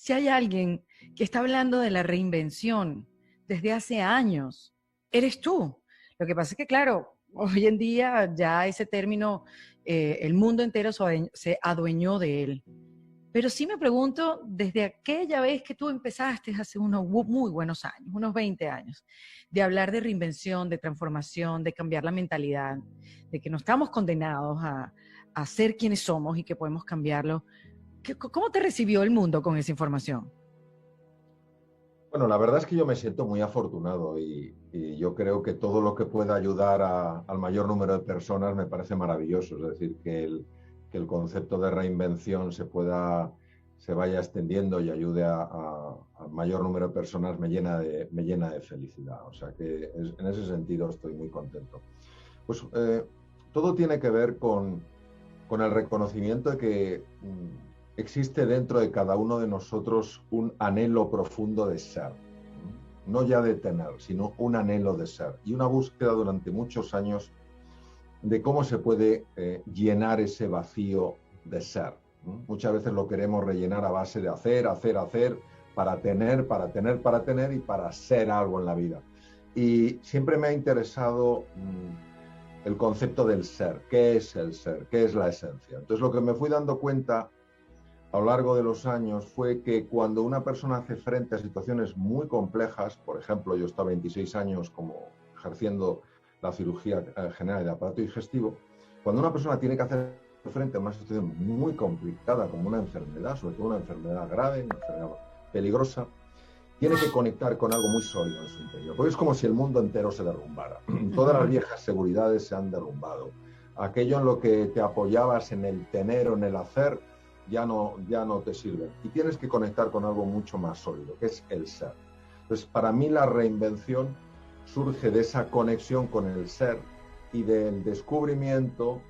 si hay alguien que está hablando de la reinvención desde hace años, eres tú. Lo que pasa es que, claro, hoy en día ya ese término, el mundo entero se adueñó de él. Pero sí me pregunto, desde aquella vez que tú empezaste hace unos muy buenos años, unos 20 años, de hablar de reinvención, de transformación, de cambiar la mentalidad, de que no estamos condenados a ser quienes somos y que podemos cambiarlo. ¿Cómo te recibió el mundo con esa información? Bueno, la verdad es que yo me siento muy afortunado y yo creo que todo lo que pueda ayudar al mayor número de personas me parece maravilloso. Es decir, que el concepto de reinvención se vaya extendiendo y ayude al mayor número de personas me llena de felicidad. O sea que en ese sentido estoy muy contento. Pues todo tiene que ver con el reconocimiento de que existe dentro de cada uno de nosotros un anhelo profundo de ser, no ya de tener, sino un anhelo de ser y una búsqueda durante muchos años de cómo se puede llenar ese vacío de ser. Muchas veces lo queremos rellenar a base de hacer, hacer, hacer, para tener, para tener, para tener y para ser algo en la vida. Y siempre me ha interesado el concepto del ser. ¿Qué es el ser? ¿Qué es la esencia? Entonces lo que me fui dando cuenta a lo largo de los años fue que cuando una persona hace frente a situaciones muy complejas, por ejemplo, yo estaba 26 años como ejerciendo la cirugía general del aparato digestivo, cuando una persona tiene que hacer frente a una situación muy complicada como una enfermedad, sobre todo una enfermedad grave, una enfermedad peligrosa, tiene que conectar con algo muy sólido en su interior, porque es como si el mundo entero se derrumbara. Todas las viejas seguridades se han derrumbado. Aquello en lo que te apoyabas en el tener o en el hacer ya no te sirve. Y tienes que conectar con algo mucho más sólido, que es el ser. Entonces, para mí la reinvención surge de esa conexión con el ser y del descubrimiento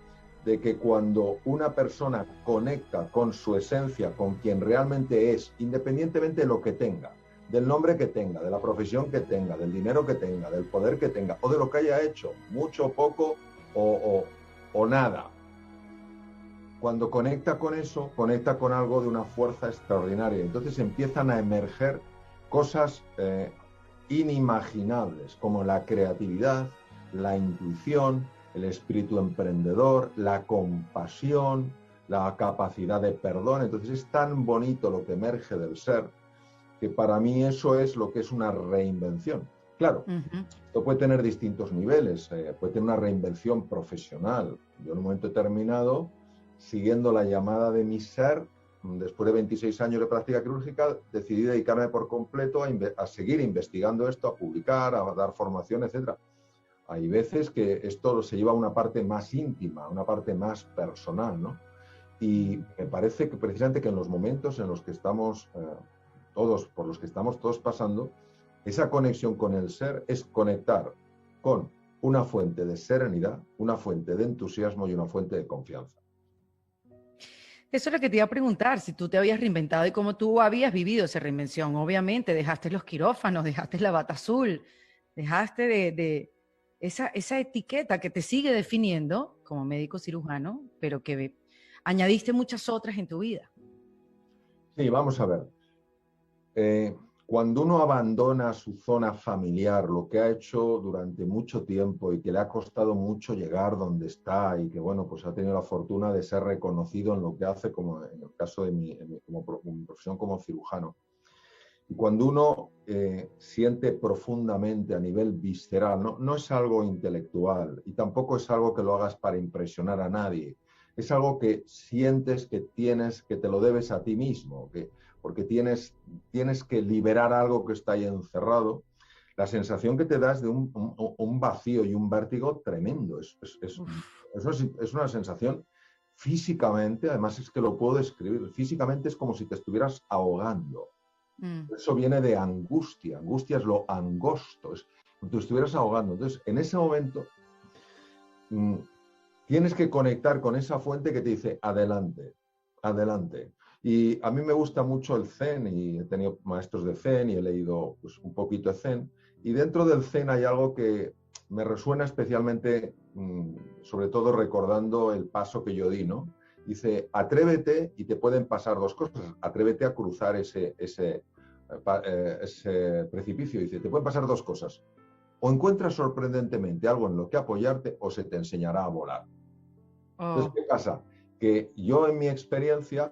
de que cuando una persona conecta con su esencia, con quien realmente es, independientemente de lo que tenga, del nombre que tenga, de la profesión que tenga, del dinero que tenga, del poder que tenga, o de lo que haya hecho, mucho, poco o nada. Cuando conecta con eso, conecta con algo de una fuerza extraordinaria. Entonces empiezan a emerger cosas inimaginables, como la creatividad, la intuición, el espíritu emprendedor, la compasión, la capacidad de perdón. Entonces es tan bonito lo que emerge del ser, que para mí eso es lo que es una reinvención. Claro, esto puede tener distintos niveles, puede tener una reinvención profesional. Yo en un momento determinado, siguiendo la llamada de mi ser, después de 26 años de práctica quirúrgica, decidí dedicarme por completo a seguir investigando esto, a publicar, a dar formación, etc. Hay veces que esto se lleva a una parte más íntima, a una parte más personal, ¿no? Y me parece que precisamente que en los momentos en los que estamos por los que estamos todos pasando, esa conexión con el ser es conectar con una fuente de serenidad, una fuente de entusiasmo y una fuente de confianza. Eso es lo que te iba a preguntar, si tú te habías reinventado y cómo tú habías vivido esa reinvención. Obviamente, dejaste los quirófanos, dejaste la bata azul, dejaste de esa etiqueta que te sigue definiendo como médico cirujano, pero que añadiste muchas otras en tu vida. Sí, vamos a ver. Eh, Cuando uno abandona su zona familiar, lo que ha hecho durante mucho tiempo y que le ha costado mucho llegar donde está y que, bueno, pues ha tenido la fortuna de ser reconocido en lo que hace, como en el caso de mi profesión como cirujano. Y cuando uno siente profundamente a nivel visceral, no es algo intelectual y tampoco es algo que lo hagas para impresionar a nadie, es algo que sientes que tienes, que te lo debes a ti mismo, porque tienes que liberar algo que está ahí encerrado. La sensación que te da es de un vacío y un vértigo tremendo. Es una sensación físicamente, además es que lo puedo describir, físicamente es como si te estuvieras ahogando. Mm. Eso viene de angustia. Angustia es lo angosto, es como si te estuvieras ahogando. Entonces, en ese momento, mmm, tienes que conectar con esa fuente que te dice, adelante, adelante. Y a mí me gusta mucho el Zen y he tenido maestros de Zen y he leído pues, un poquito de Zen. Y dentro del Zen hay algo que me resuena especialmente, sobre todo recordando el paso que yo di, ¿no? Dice, atrévete y te pueden pasar dos cosas. Atrévete a cruzar ese precipicio. Dice, te pueden pasar dos cosas. O encuentras sorprendentemente algo en lo que apoyarte o se te enseñará a volar. Entonces, ¿qué pasa? Que yo en mi experiencia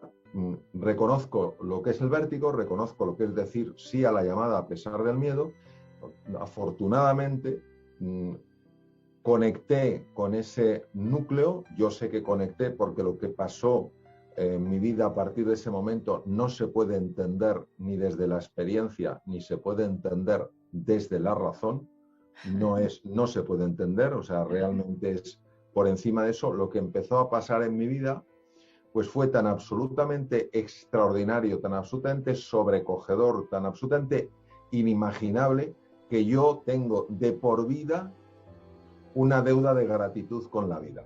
reconozco lo que es el vértigo, reconozco lo que es decir sí a la llamada a pesar del miedo. Afortunadamente, conecté con ese núcleo. Yo sé que conecté porque lo que pasó en mi vida a partir de ese momento no se puede entender ni desde la experiencia, ni se puede entender desde la razón. No se puede entender, o sea, realmente es por encima de eso. Lo que empezó a pasar en mi vida pues fue tan absolutamente extraordinario, tan absolutamente sobrecogedor, tan absolutamente inimaginable, que yo tengo de por vida una deuda de gratitud con la vida.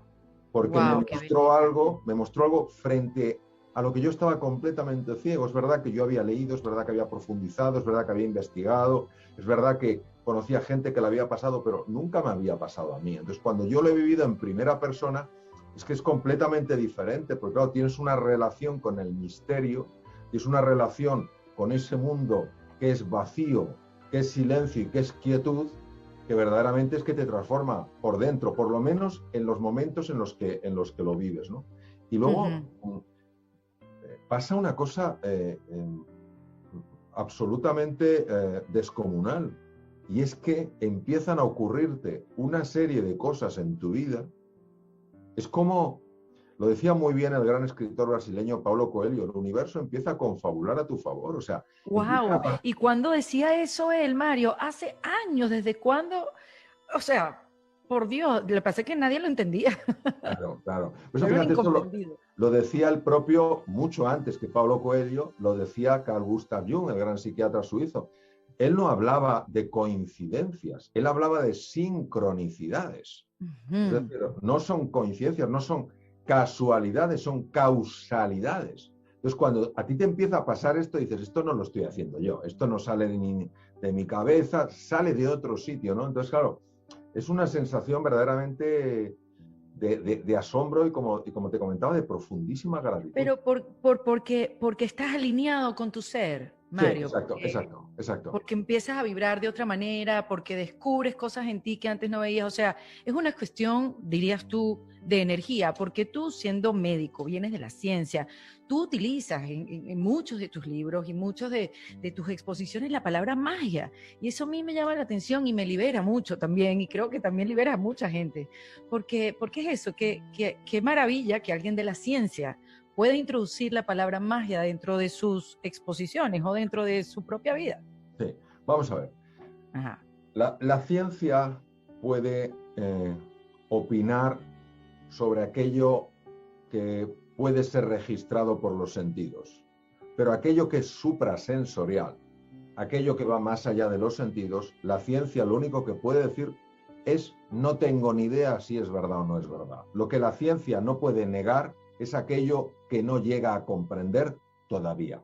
Porque Wow, me mostró algo frente a lo que yo estaba completamente ciego. Es verdad que yo había leído, es verdad que había profundizado, es verdad que había investigado, es verdad que conocía gente que le había pasado, pero nunca me había pasado a mí. Entonces, cuando yo lo he vivido en primera persona, es que es completamente diferente, porque claro, tienes una relación con el misterio, tienes una relación con ese mundo que es vacío, que es silencio y que es quietud, que verdaderamente es que te transforma por dentro, por lo menos en los momentos en los que lo vives, ¿no? Y luego pasa una cosa absolutamente descomunal, y es que empiezan a ocurrirte una serie de cosas en tu vida. Es como, lo decía muy bien el gran escritor brasileño Paulo Coelho, el universo empieza a confabular a tu favor, o sea, wow. ¿Y cuándo decía eso él, Mario? Hace años, ¿desde cuándo? O sea, por Dios, lo que pasa es que nadie lo entendía. Claro, claro. Pues Era un fíjate, esto incomprendido. lo decía el propio, mucho antes que Paulo Coelho, lo decía Carl Gustav Jung, el gran psiquiatra suizo. Él no hablaba de coincidencias, él hablaba de sincronicidades. Es decir, no son coincidencias, no son casualidades, son causalidades. Entonces, cuando a ti te empieza a pasar esto, dices, esto no lo estoy haciendo yo, esto no sale de mi cabeza, sale de otro sitio, ¿no? Entonces, claro, es una sensación verdaderamente de asombro y como te comentaba, de profundísima gratitud. Pero porque estás alineado con tu ser, Mario. Sí, exacto. Porque empiezas a vibrar de otra manera, porque descubres cosas en ti que antes no veías. O sea, es una cuestión, dirías tú, de energía, porque tú siendo médico, vienes de la ciencia, tú utilizas en muchos de tus libros y muchos de tus exposiciones la palabra magia. Y eso a mí me llama la atención y me libera mucho también, y creo que también libera a mucha gente. Porque es eso, qué maravilla que alguien de la ciencia pueda introducir la palabra magia dentro de sus exposiciones o dentro de su propia vida. Sí, vamos a ver. Ajá. La ciencia puede opinar sobre aquello que puede ser registrado por los sentidos, pero aquello que es suprasensorial, aquello que va más allá de los sentidos, la ciencia lo único que puede decir es no tengo ni idea si es verdad o no es verdad. Lo que la ciencia no puede negar es aquello que no llega a comprender todavía.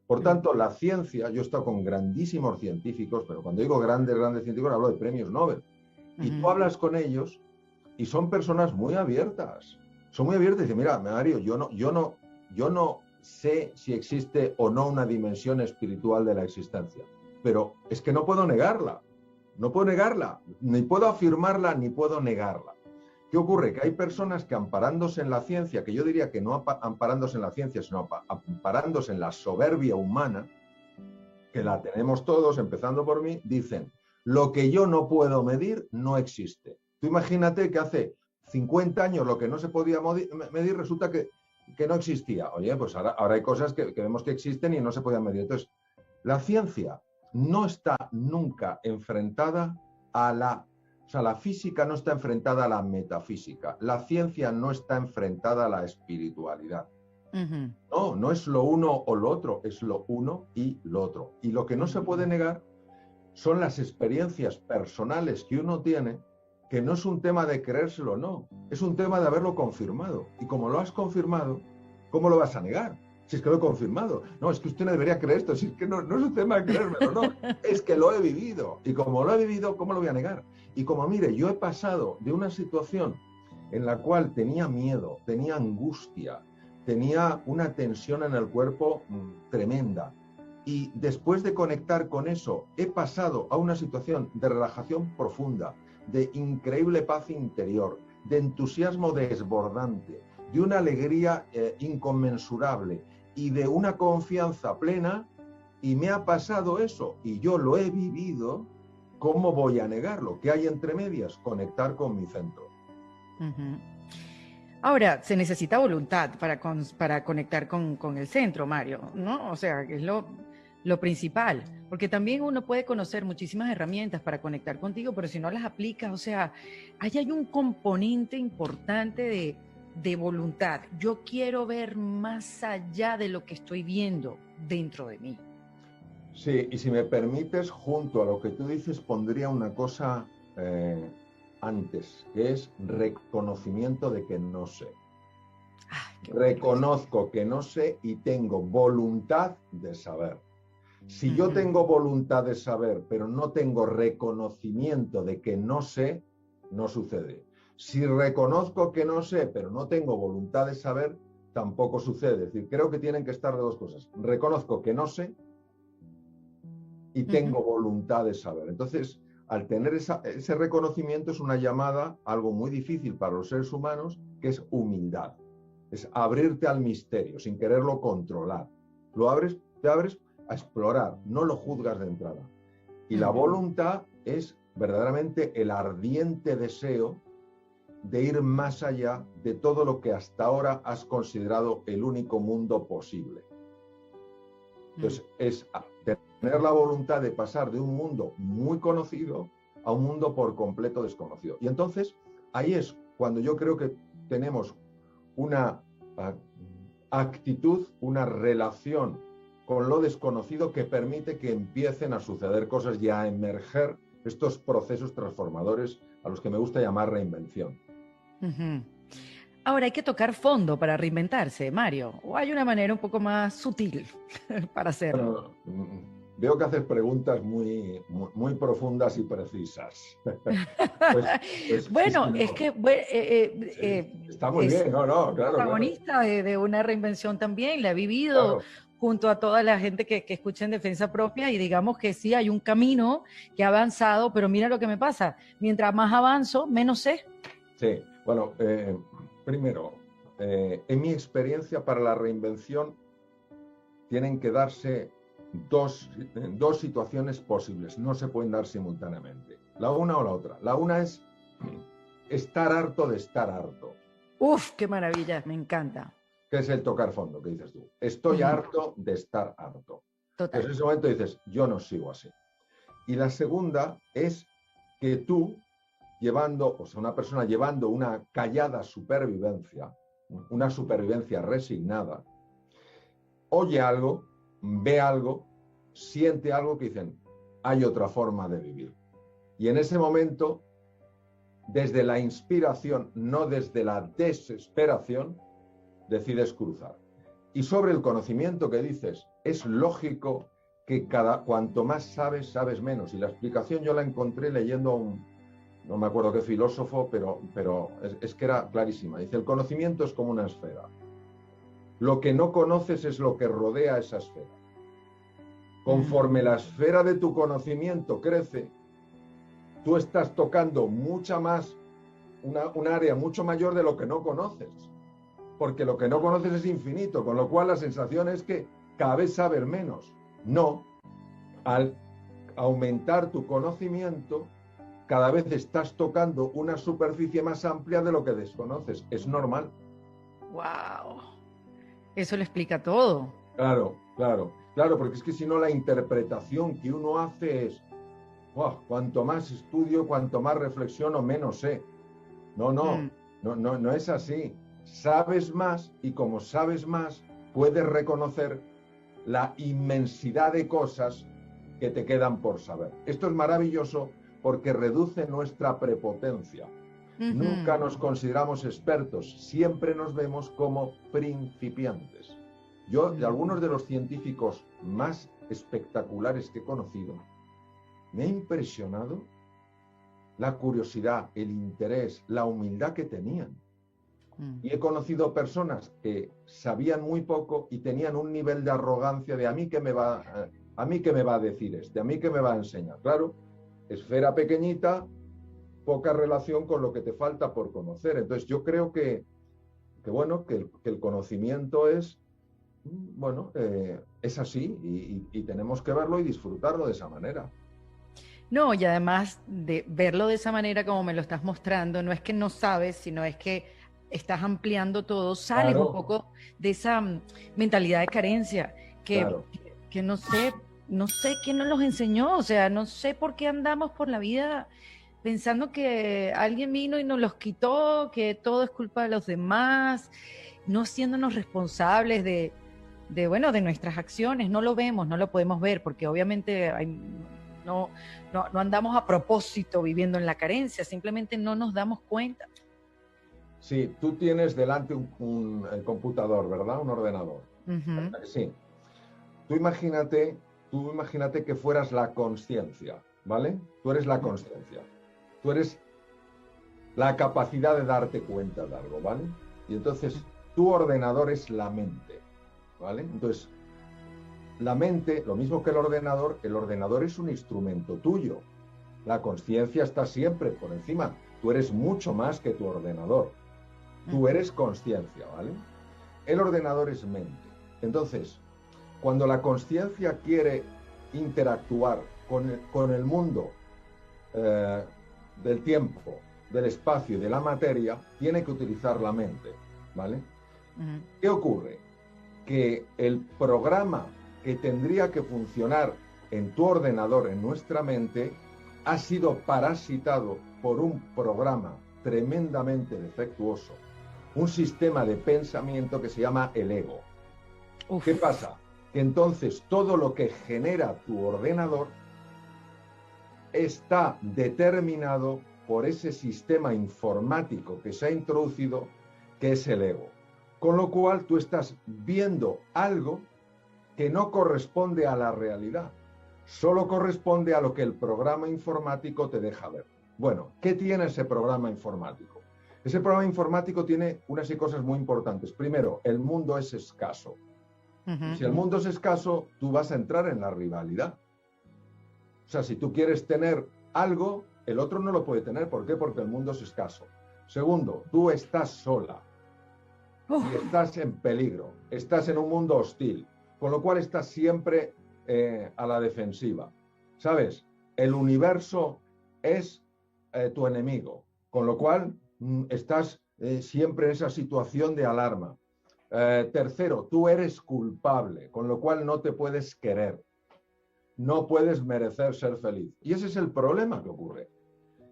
Por tanto, la ciencia, yo he estado con grandísimos científicos, pero cuando digo grandes científicos hablo de premios Nobel. Y tú hablas con ellos y son personas muy abiertas. Son muy abiertas y dicen, mira, Mario, yo no sé si existe o no una dimensión espiritual de la existencia, pero es que no puedo negarla. No puedo negarla, ni puedo afirmarla, ni puedo negarla. ¿Qué ocurre? Que hay personas que amparándose en la ciencia, que yo diría que no amparándose en la ciencia, sino amparándose en la soberbia humana, que la tenemos todos, empezando por mí, dicen, lo que yo no puedo medir no existe. Tú imagínate que hace 50 años lo que no se podía medir resulta que no existía. Oye, pues ahora hay cosas que vemos que existen y no se podían medir. Entonces, la ciencia no está nunca enfrentada a la física no está enfrentada a la metafísica, la ciencia no está enfrentada a la espiritualidad. No es lo uno o lo otro, es lo uno y lo otro. Y lo que no se puede negar son las experiencias personales que uno tiene, que no es un tema de creérselo o no, es un tema de haberlo confirmado. Y como lo has confirmado, ¿cómo lo vas a negar? Si es que lo he confirmado. No, es que usted no debería creer esto, si es que no es un tema de creérmelo, no. Es que lo he vivido. Y como lo he vivido, ¿cómo lo voy a negar? Y como, mire, yo he pasado de una situación en la cual tenía miedo, tenía angustia, tenía una tensión en el cuerpo tremenda. Y después de conectar con eso, he pasado a una situación de relajación profunda, de increíble paz interior, de entusiasmo desbordante, de una alegría inconmensurable y de una confianza plena, y me ha pasado eso, y yo lo he vivido. ¿Cómo voy a negarlo? ¿Qué hay entre medias? Conectar con mi centro. Uh-huh. Ahora, se necesita voluntad para conectar con el centro, Mario, ¿no? O sea, que es lo principal, porque también uno puede conocer muchísimas herramientas para conectar contigo, pero si no las aplicas, o sea, ahí hay un componente importante de voluntad. Yo quiero ver más allá de lo que estoy viendo dentro de mí. Sí, y si me permites, junto a lo que tú dices, pondría una cosa antes, que es reconocimiento de que no sé. Ay, qué bonito eso. Reconozco que no sé y tengo voluntad de saber. Si yo Uh-huh. tengo voluntad de saber, pero no tengo reconocimiento de que no sé, no sucede. Si reconozco que no sé, pero no tengo voluntad de saber, tampoco sucede. Es decir, creo que tienen que estar de dos cosas. Reconozco que no sé y Uh-huh. tengo voluntad de saber. Entonces, al tener ese reconocimiento es una llamada, algo muy difícil para los seres humanos, que es humildad. Es abrirte al misterio sin quererlo controlar. Lo abres, te abres a explorar, no lo juzgas de entrada. Y la Uh-huh. voluntad es verdaderamente el ardiente deseo de ir más allá de todo lo que hasta ahora has considerado el único mundo posible. Entonces, es tener la voluntad de pasar de un mundo muy conocido a un mundo por completo desconocido. Y entonces, ahí es cuando yo creo que tenemos una actitud, una relación con lo desconocido que permite que empiecen a suceder cosas y a emerger estos procesos transformadores a los que me gusta llamar reinvención. Uh-huh. Ahora hay que tocar fondo para reinventarse, Mario, o hay una manera un poco más sutil para hacerlo. Bueno, veo que haces preguntas muy profundas y precisas. Pues, pues sí, sí, Bueno, es no. que Sí, está muy es bien, no, no, claro, claro, protagonista de una reinvención también, la he vivido claro. junto a toda la gente que escucha en defensa propia y digamos que sí, hay un camino que ha avanzado, pero mira lo que me pasa, mientras más avanzo, menos sé. Sí, bueno, primero, en mi experiencia para la reinvención tienen que darse dos situaciones posibles, no se pueden dar simultáneamente, la una o la otra. La una es estar harto de estar harto, Uf, qué maravilla, me encanta. que es el tocar fondo, que dices tú. Estoy Ujú, harto de estar harto. Entonces total. en ese momento dices, yo no sigo así. Y la segunda es que tú llevando, o sea, una persona llevando una callada supervivencia, una supervivencia resignada, oye algo, ve algo, siente algo que dicen, hay otra forma de vivir. Y en ese momento, desde la inspiración, no desde la desesperación, decides cruzar. Y sobre el conocimiento que dices, es lógico que cuanto más sabes, sabes menos. Y la explicación yo la encontré leyendo a no me acuerdo qué filósofo, pero es que era clarísima. Dice, el conocimiento es como una esfera. Lo que no conoces es lo que rodea esa esfera. Conforme la esfera de tu conocimiento crece, tú estás tocando mucha más, un área mucho mayor de lo que no conoces. Porque lo que no conoces es infinito, con lo cual la sensación es que cada vez sabes menos. No, al aumentar tu conocimiento, cada vez estás tocando una superficie más amplia de lo que desconoces. Es normal. Wow, eso lo explica todo. Claro, claro, claro, porque es que si no la interpretación que uno hace es, oh, cuanto más estudio, cuanto más reflexiono, menos sé. No, no, Mm, no, no, no es así. Sabes más y como sabes más, puedes reconocer la inmensidad de cosas que te quedan por saber. Esto es maravilloso porque reduce nuestra prepotencia. Nunca ujú, nos consideramos expertos, siempre nos vemos como principiantes. Yo, de algunos ujú. de los científicos más espectaculares que he conocido, me ha impresionado la curiosidad, el interés, la humildad que tenían. Mm. Y he conocido personas que sabían muy poco y tenían un nivel de arrogancia de a mí qué me va a decir a mí qué me va a enseñar. Claro, esfera pequeñita, poca relación con lo que te falta por conocer. Entonces yo creo que el conocimiento es, bueno, es así y tenemos que verlo y disfrutarlo de esa manera. No, y además de verlo de esa manera como me lo estás mostrando, no es que no sabes, sino es que estás ampliando todo, sales un Claro, poco de esa mentalidad de carencia claro. que no sé quién nos los enseñó, o sea, no sé por qué andamos por la vida pensando que alguien vino y nos los quitó, que todo es culpa de los demás, no siéndonos responsables bueno, de nuestras acciones. No lo vemos, no lo podemos ver, porque obviamente no andamos a propósito viviendo en la carencia, simplemente no nos damos cuenta. Sí, tú tienes delante un computador, ¿verdad? Un ordenador. Uh-huh. Sí. Tú imagínate que fueras la consciencia, ¿vale? Tú eres la consciencia. Tú eres la capacidad de darte cuenta de algo, ¿vale? Y entonces tu ordenador es la mente, ¿vale? Entonces, la mente, lo mismo que el ordenador es un instrumento tuyo. La consciencia está siempre por encima. Tú eres mucho más que tu ordenador. Tú eres consciencia, ¿vale? El ordenador es mente. Entonces, cuando la consciencia quiere interactuar con el mundo del tiempo, del espacio y de la materia, tiene que utilizar la mente, ¿vale? Uh-huh. ¿Qué ocurre? Que el programa que tendría que funcionar en tu ordenador, en nuestra mente, ha sido parasitado por un programa tremendamente defectuoso, un sistema de pensamiento que se llama el ego. Uf. ¿Qué pasa? Que entonces todo lo que genera tu ordenador está determinado por ese sistema informático que se ha introducido, que es el ego. Con lo cual tú estás viendo algo que no corresponde a la realidad, solo corresponde a lo que el programa informático te deja ver. Bueno, ¿qué tiene ese programa informático? Ese programa informático tiene unas cosas muy importantes. Primero, el mundo es escaso. Uh-huh. Si el mundo es escaso, tú vas a entrar en la rivalidad. O sea, si tú quieres tener algo, el otro no lo puede tener. ¿Por qué? Porque el mundo es escaso. Segundo, tú estás sola y estás en peligro, estás en un mundo hostil, con lo cual estás siempre a la defensiva. ¿Sabes? El universo es tu enemigo, con lo cual estás siempre en esa situación de alarma. Tercero, tú eres culpable, con lo cual no te puedes querer. No puedes merecer ser feliz. Y ese es el problema que ocurre.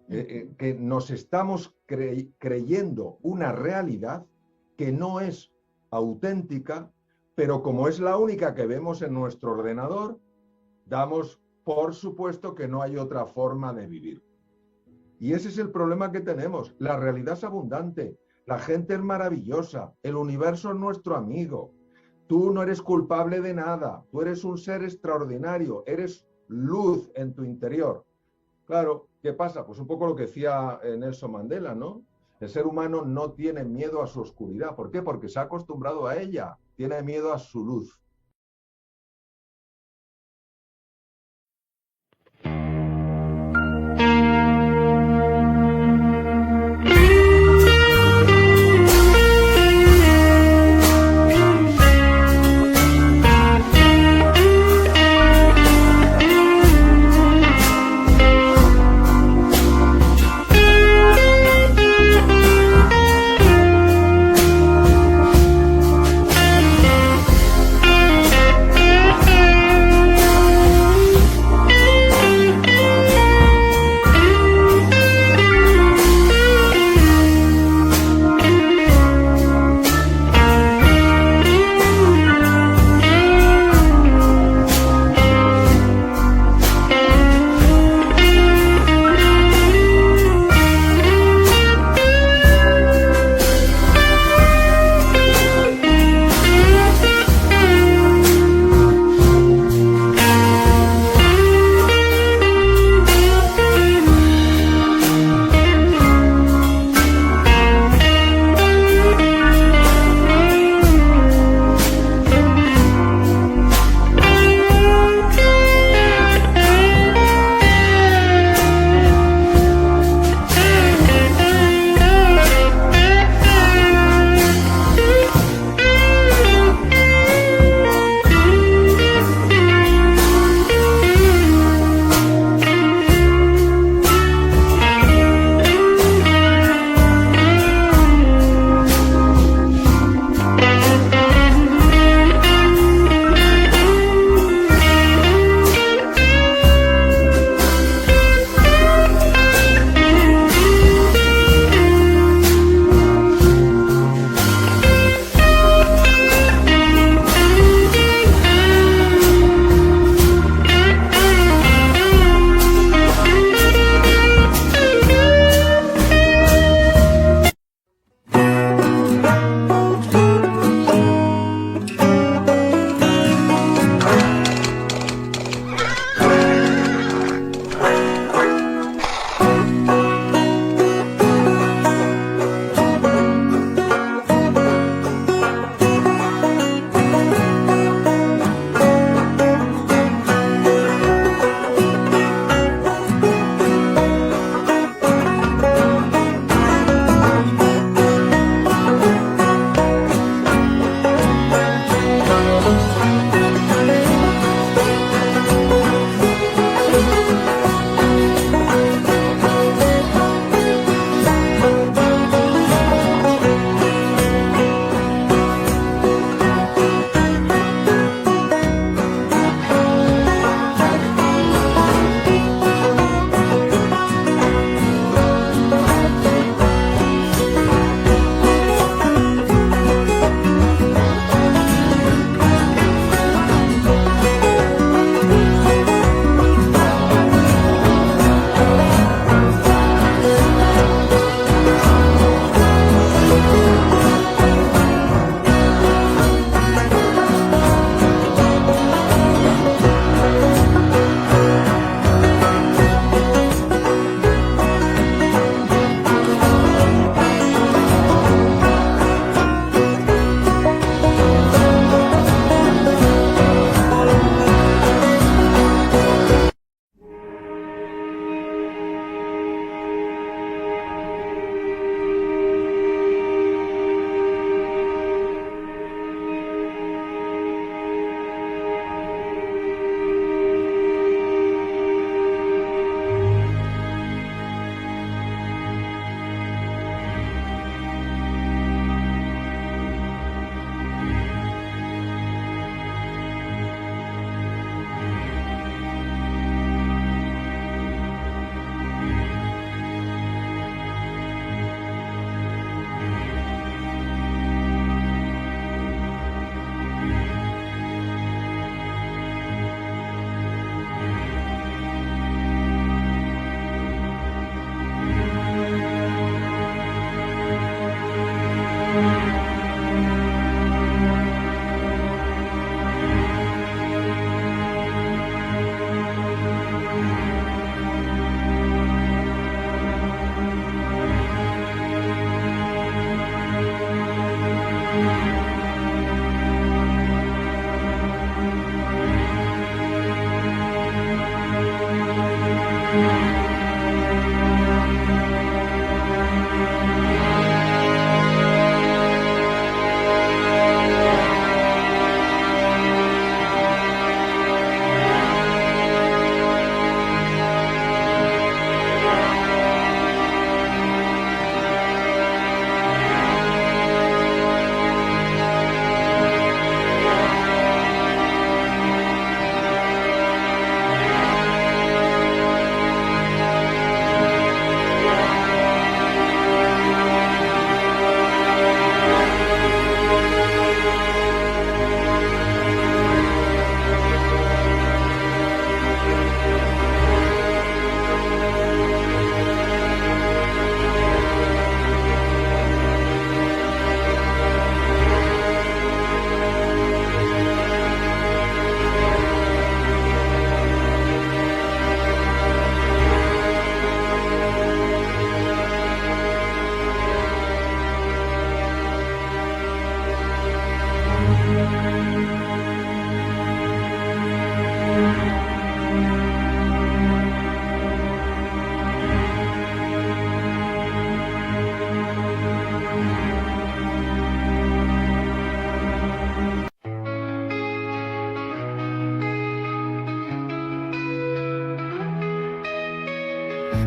Que nos estamos creyendo una realidad que no es auténtica, pero como es la única que vemos en nuestro ordenador, damos por supuesto que no hay otra forma de vivir. Y ese es el problema que tenemos. La realidad es abundante, la gente es maravillosa, el universo es nuestro amigo. Tú no eres culpable de nada, tú eres un ser extraordinario, eres luz en tu interior. Claro, ¿qué pasa? Pues un poco lo que decía Nelson Mandela, ¿no? El ser humano no tiene miedo a su oscuridad. ¿Por qué? Porque se ha acostumbrado a ella, tiene miedo a su luz.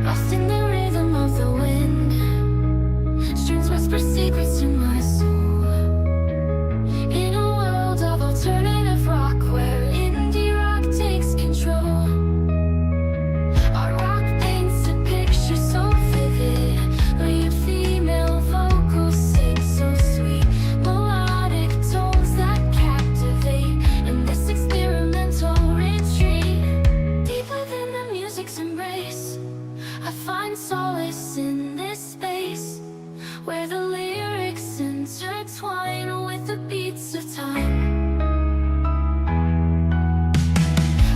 Lost in the rhythm of the wind, strings whisper secrets to my soul. In a world of alternative rock where indie rock takes control, our rock paints a picture so vivid. Lead female vocals sing so sweet, melodic tones that captivate. In this experimental retreat, deep within the music's embrace, I find solace in this space where the lyrics intertwine with the beats of time.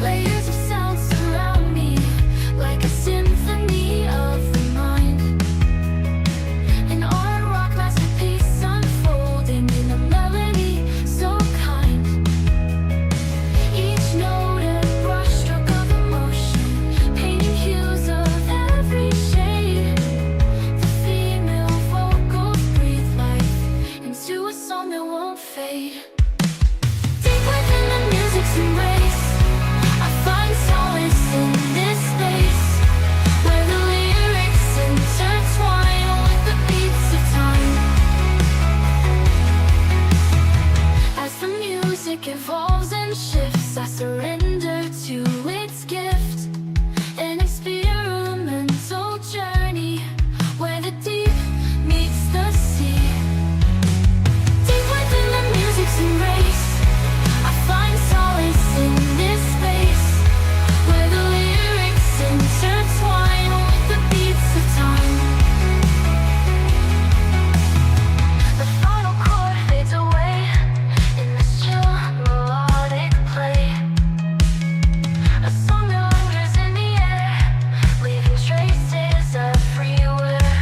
Layers of sound surround me like a symphony of the mind, an art rock masterpiece unfolding in a melody so kind. Each note a brushstroke of emotion, painting hues of every shade. The female vocals breathe life into a song that won't fade. Deep within the music's embrace, I find solace in this space where the lyrics intertwine with the beats of time. As the music evolves and shifts, I surrender to its gift, an experimental journey where the deep meets the sea. Deep within the music's embrace, I find solace in this space where the lyrics intertwine with the beats of time. The final chord fades away in this chill melodic play, a song that lingers in the air, leaving traces everywhere.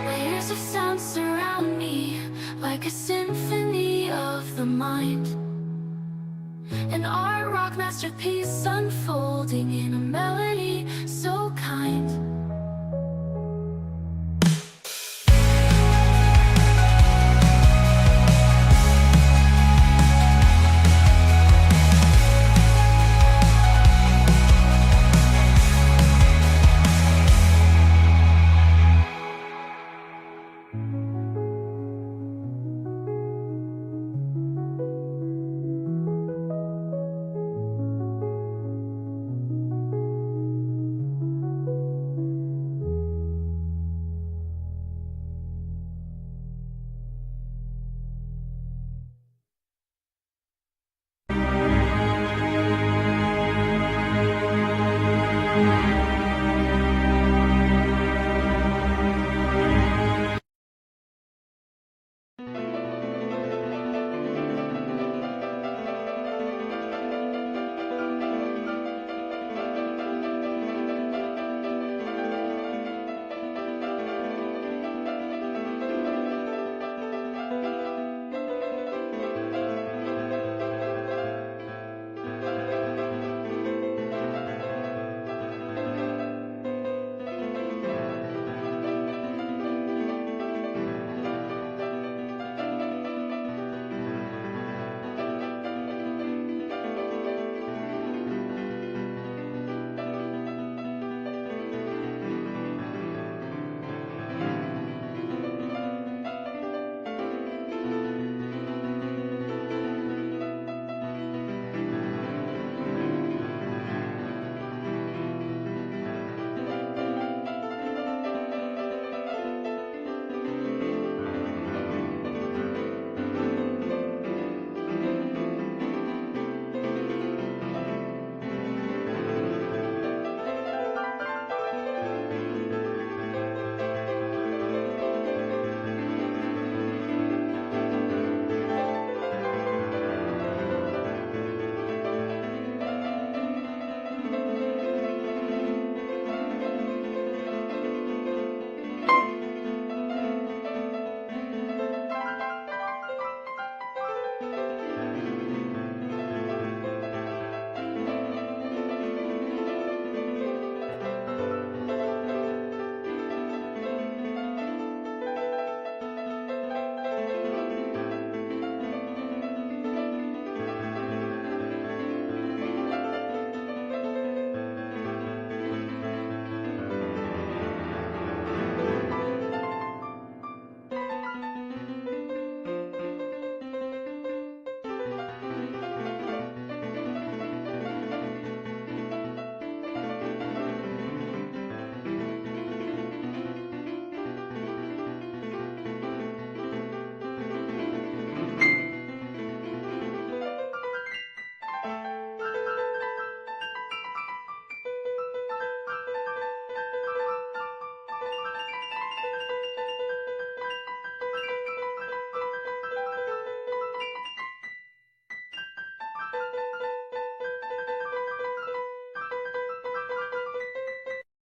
Layers of sound surround me like a symphony of the mind, an art rock masterpiece unfolding in a melody